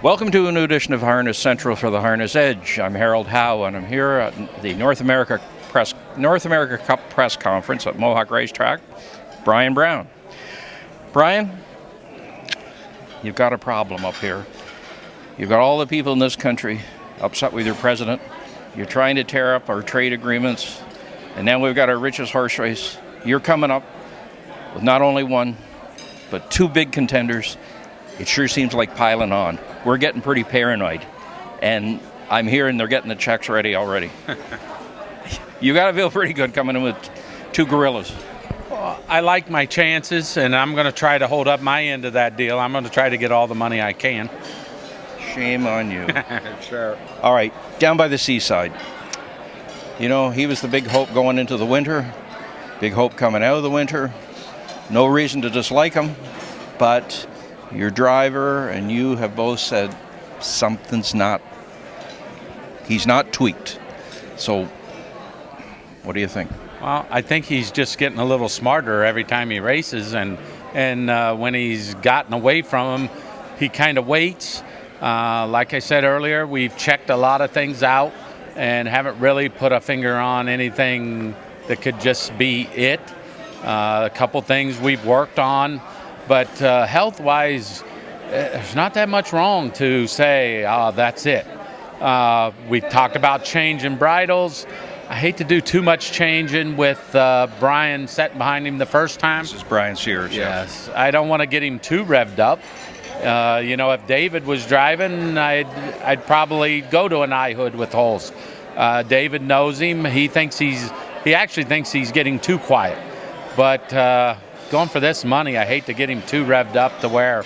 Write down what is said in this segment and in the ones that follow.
Welcome to a new edition of Harness Central for the Harness Edge. I'm Harold Howe, and I'm here at the North America Cup Press Conference at Mohawk Racetrack. Brian Brown. Brian, you've got a problem up here. You've got all the people in this country upset with your president. You're trying to tear up our trade agreements, and now we've got our richest horse race. You're coming up with not only one, but two big contenders. It sure seems like piling on. We're getting pretty paranoid, and I'm hearing they're getting the checks ready already. You got to feel pretty good coming in with two gorillas. Well, I like my chances, and I'm going to try to hold up my end of that deal. I'm going to try to get all the money I can. Shame on you. Sure. All right, down by the seaside. You know, he was the big hope going into the winter, big hope coming out of the winter. No reason to dislike him, but your driver and you have both said he's not tweaked. So what do you think? Well, I think he's just getting a little smarter every time he races, and when he's gotten away from him, he kind of waits. Like I said earlier, we've checked a lot of things out and haven't really put a finger on anything that could just be it. A couple things we've worked on. But health-wise, there's not that much wrong to say, that's it. We've talked about changing bridles. I hate to do too much changing with Brian sitting behind him the first time. This is Brian Sears. Yes. I don't want to get him too revved up. If David was driving, I'd probably go to an I-hood with Holes. David knows him. He actually thinks he's getting too quiet. But going for this money, I hate to get him too revved up to where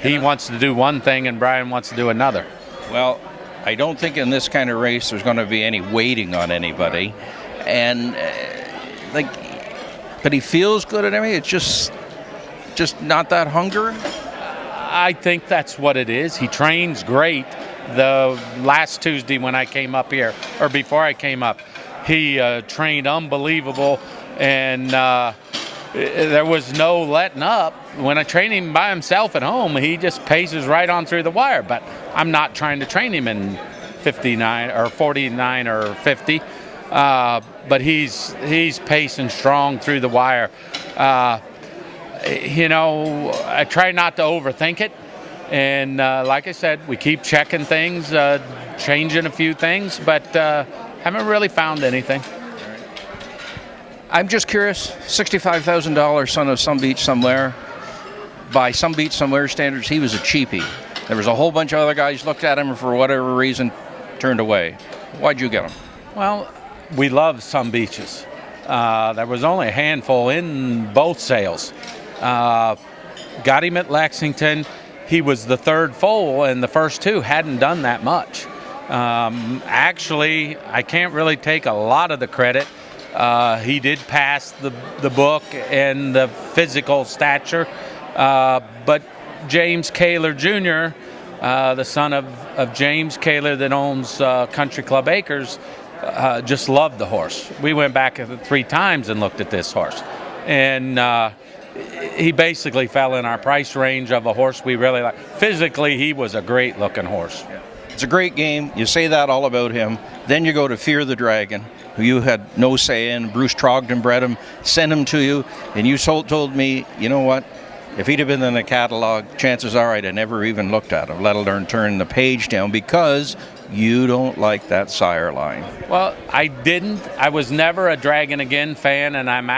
he wants to do one thing and Brian wants to do another. Well, I don't think in this kind of race there's going to be any waiting on anybody, and but he feels good at everything. It's just not that hunger. I think that's what it is. He trains great. The last Tuesday when I came up here, or before I came up, he trained unbelievable, and there was no letting up. When I train him by himself at home, he just paces right on through the wire. But I'm not trying to train him in 59 or 49 or 50. But he's pacing strong through the wire. I try not to overthink it. And like I said, we keep checking things, changing a few things, but haven't really found anything. I'm just curious, $65,000 son of some beach somewhere. By some beach somewhere standards, he was a cheapie. There was a whole bunch of other guys looked at him and for whatever reason turned away. Why'd you get him? Well, we love some beaches. There was only a handful in both sales. Got him at Lexington. He was the third foal, and the first two hadn't done that much. Actually, I can't really take a lot of the credit. He did pass the book and the physical stature, but James Kaler Jr., the son of James Kaler that owns Country Club Acres, just loved the horse. We went back 3 times and looked at this horse, and he basically fell in our price range of a horse we really like. Physically, he was a great-looking horse. It's a great game. You say that all about him. Then you go to Fear the Dragon, who you had no say in. Bruce Trogdon bred him, sent him to you, and you told me, you know what? If he'd have been in the catalog, chances are I'd have never even looked at him, let alone turn the page down, because you don't like that sire line. Well, I didn't. I was never a Dragon Again fan, and I am.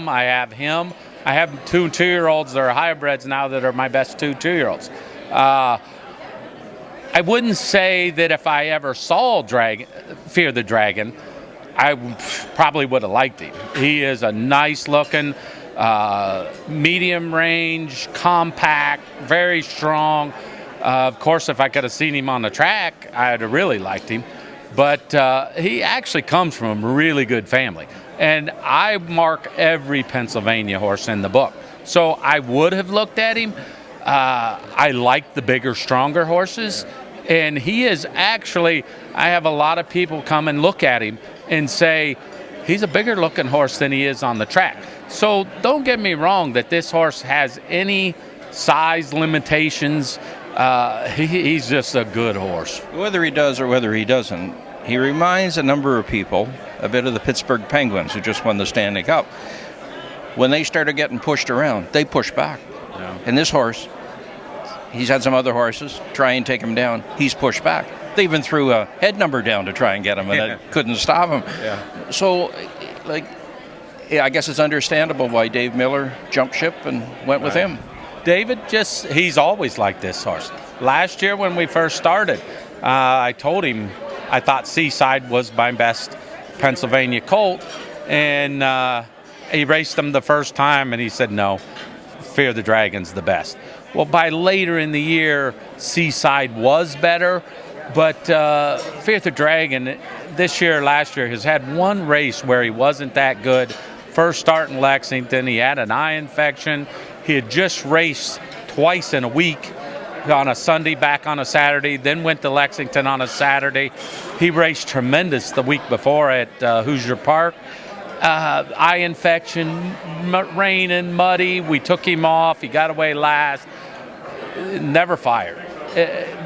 I have him. I have 2 two-year-olds that are hybrids now that are my best 2 two-year-olds. I wouldn't say that if I ever saw Fear the Dragon, I probably would have liked him. He is a nice-looking, medium range, compact, very strong. Of course, if I could have seen him on the track, I'd have really liked him. But he actually comes from a really good family. And I mark every Pennsylvania horse in the book. So I would have looked at him. I like the bigger, stronger horses. And he is actually, I have a lot of people come and look at him and say, he's a bigger looking horse than he is on the track. So don't get me wrong that this horse has any size limitations. He's just a good horse. Whether he does or whether he doesn't, he reminds a number of people a bit of the Pittsburgh Penguins, who just won the Stanley Cup. When they started getting pushed around, they pushed back. Yeah. And this horse, he's had some other horses try and take him down. He's pushed back. They even threw a head number down to try and get him, and it couldn't stop him. Yeah. So, I guess it's understandable why Dave Miller jumped ship and went with him. David, he's always like this horse. Last year when we first started, I told him I thought Seaside was my best Pennsylvania colt, and he raced him the first time, and he said, no, Fear the Dragon's the best. Well, by later in the year, Seaside was better, but Fear the Dragon last year, has had one race where he wasn't that good. First start in Lexington, he had an eye infection. He had just raced twice in a week, on a Sunday, back on a Saturday, then went to Lexington on a Saturday. He raced tremendous the week before at Hoosier Park. Eye infection, rain and muddy. We took him off. He got away last. Never fired.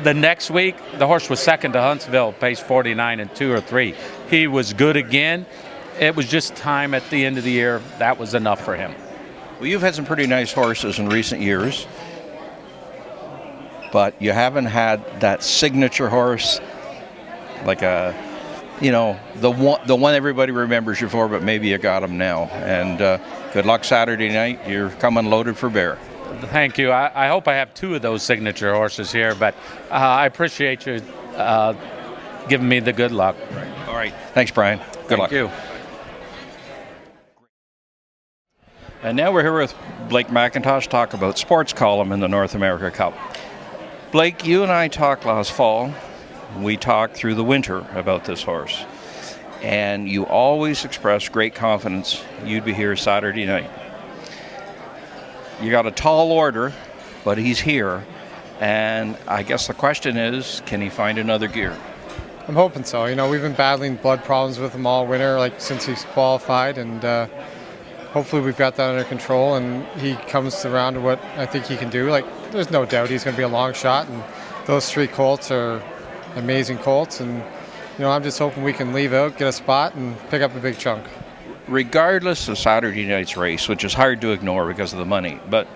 The next week, the horse was second to Huntsville, paced 49 and 2 or 3. He was good again. It was just time at the end of the year. That was enough for him. Well, you've had some pretty nice horses in recent years, but you haven't had that signature horse, like the one everybody remembers you for, but maybe you got him now. And good luck Saturday night. You're coming loaded for bear. Thank you. I hope I have 2 of those signature horses here, but I appreciate you giving me the good luck. All right. Thanks, Brian. Good luck. Thank you. And now we're here with Blake McIntosh, talk about sports column in the North America Cup. Blake, you and I talked last fall. We talked through the winter about this horse. And you always expressed great confidence you'd be here Saturday night. You got a tall order, but he's here. And I guess the question is, can he find another gear? I'm hoping so. We've been battling blood problems with him all winter, since he's qualified, and hopefully we've got that under control, and he comes around to what I think he can do. There's no doubt he's going to be a long shot, and those 3 colts are amazing colts, and I'm just hoping we can leave out, get a spot, and pick up a big chunk. Regardless of Saturday night's race, which is hard to ignore because of the money, but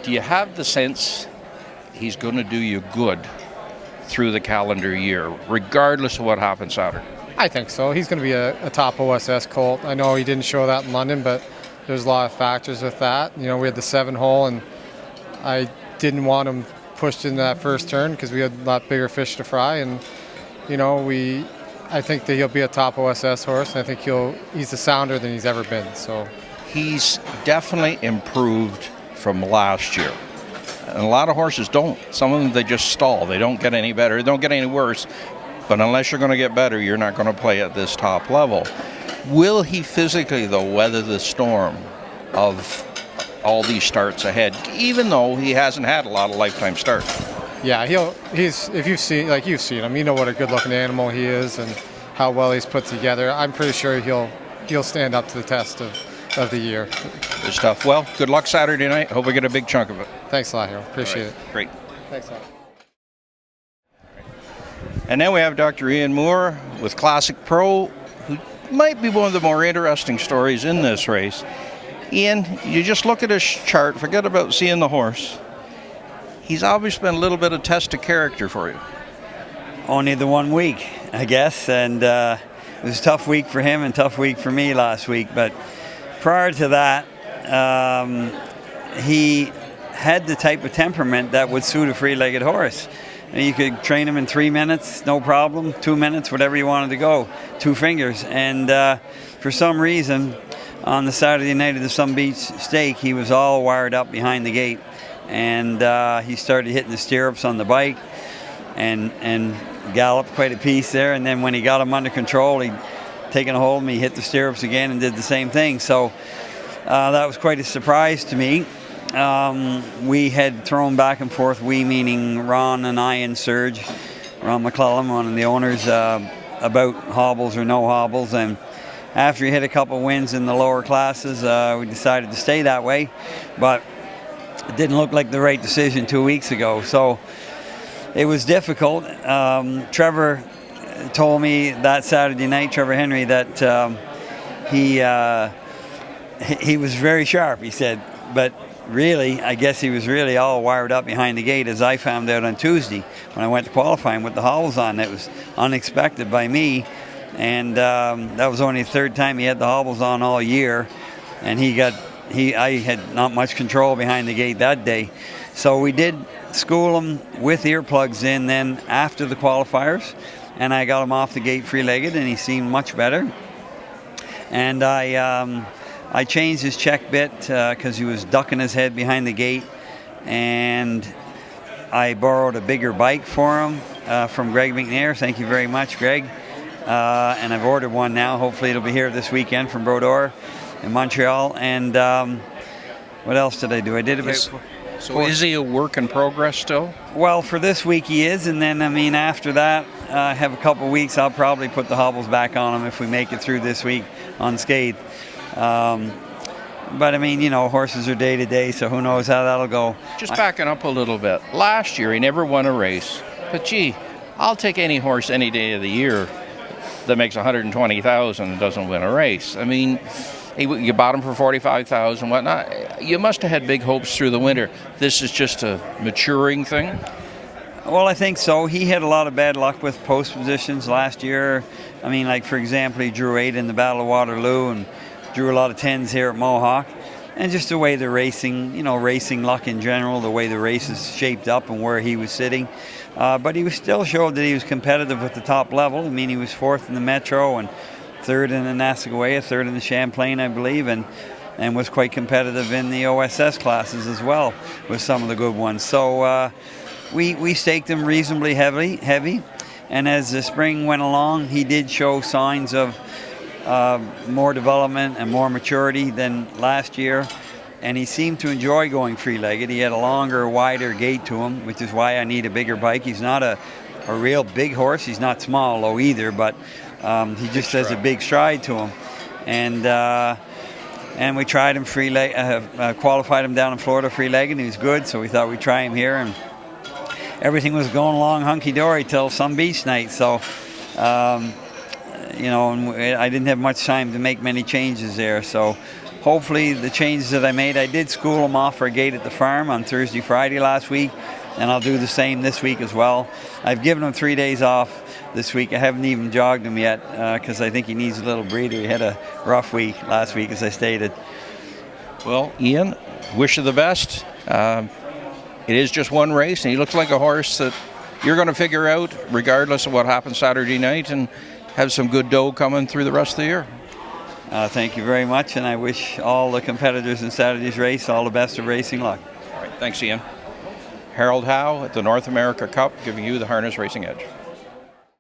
do you have the sense he's going to do you good through the calendar year, regardless of what happens Saturday? I think so. He's going to be a top OSS colt. I know he didn't show that in London, but there's a lot of factors with that. We had the 7-hole, and I didn't want him pushed into that first turn because we had a lot bigger fish to fry. And, I think that he'll be a top OSS horse, and I think he's a sounder than he's ever been. So he's definitely improved from last year. And a lot of horses don't. Some of them, they just stall. They don't get any better. They don't get any worse. But unless you're going to get better, you're not going to play at this top level. Will he physically, though, weather the storm of all these starts ahead, even though he hasn't had a lot of lifetime starts? Yeah, if you've seen him, you know what a good-looking animal he is and how well he's put together. I'm pretty sure he'll stand up to the test of the year. Good stuff. Well, good luck Saturday night. Hope we get a big chunk of it. Thanks a lot, Hero. Appreciate it. Great. Thanks a lot. And now we have Dr. Ian Moore with Classic Pro, who might be one of the more interesting stories in this race. Ian, you just look at his chart, forget about seeing the horse. He's obviously been a little bit of test of character for you. Only the 1 week, I guess, and it was a tough week for him and tough week for me last week. But prior to that, he had the type of temperament that would suit a three-legged horse. And you could train him in 3 minutes, no problem, 2 minutes, whatever you wanted to go, 2 fingers. And for some reason, on the Saturday night of the Sun Beach Stake, he was all wired up behind the gate. And he started hitting the stirrups on the bike and galloped quite a piece there. And then when he got him under control, he'd taken a hold of me, hit the stirrups again, and did the same thing. So that was quite a surprise to me. We had thrown back and forth, we meaning Ron and I and Serge, Ron McClellan, one of the owners, about hobbles or no hobbles. And after he hit a couple wins in the lower classes, we decided to stay that way. But it didn't look like the right decision 2 weeks ago. So it was difficult. Trevor told me that Saturday night, Trevor Henry, that he was very sharp, he said, but really, I guess he was really all wired up behind the gate, as I found out on Tuesday when I went to qualifying with the hobbles on. It was unexpected by me, and that was only the third time he had the hobbles on all year, and I had not much control behind the gate that day. So we did school him with earplugs in then after the qualifiers, and I got him off the gate free-legged, and he seemed much better. And I changed his check bit because he was ducking his head behind the gate, and I borrowed a bigger bike for him from Greg McNair. Thank you very much, Greg. And I've ordered one now. Hopefully it'll be here this weekend from Brodeur in Montreal. And what else did I do? I did about... So is he a work in progress still? Well, for this week he is, and then, I mean, after that, I have a couple weeks. I'll probably put the hobbles back on him if we make it through this week unscathed. But, I mean, you know, horses are day to day, so who knows how that'll go. Just backing up a little bit. Last year, he never won a race. But, gee, I'll take any horse any day of the year that makes $120,000 and doesn't win a race. I mean, you bought him for $45,000 and whatnot. You must have had big hopes through the winter. This is just a maturing thing? Well, I think so. He had a lot of bad luck with post positions last year. I mean, like, for example, he drew 8 in the Battle of Waterloo and drew a lot of 10s here at Mohawk. And just the way the racing, you know, racing luck in general, the way the races shaped up and where he was sitting. But he was still showed that he was competitive at the top level. I mean, he was 4th in the Metro and 3rd in the Nassagaweya, 3rd in the Champlain, I believe, and was quite competitive in the OSS classes as well with some of the good ones. So we staked him reasonably heavy. And as the spring went along, he did show signs of more development and more maturity than last year. And he seemed to enjoy going free-legged. He had a longer, wider gait to him, which is why I need a bigger bike. He's not a real big horse. He's not small, though, either, but he just has a big stride to him. And we tried him qualified him down in Florida free-legged, and he was good, so we thought we'd try him here. And everything was going along hunky-dory till some beach night. So, you know, and I didn't have much time to make many changes there. So hopefully the changes that I made, I did school him off for a gate at the farm on Thursday, Friday last week, and I'll do the same this week as well. I've given him 3 days off this week. I haven't even jogged him yet because I think he needs a little breather. He had a rough week last week, as I stated. Well, Ian, wish you the best. It is just one race, and he looks like a horse that you're going to figure out regardless of what happens Saturday night and have some good dough coming through the rest of the year. Thank you very much, and I wish all the competitors in Saturday's race all the best of racing luck. All right, thanks, Ian. Harold Howe at the North America Cup, giving you the Harness Racing Edge.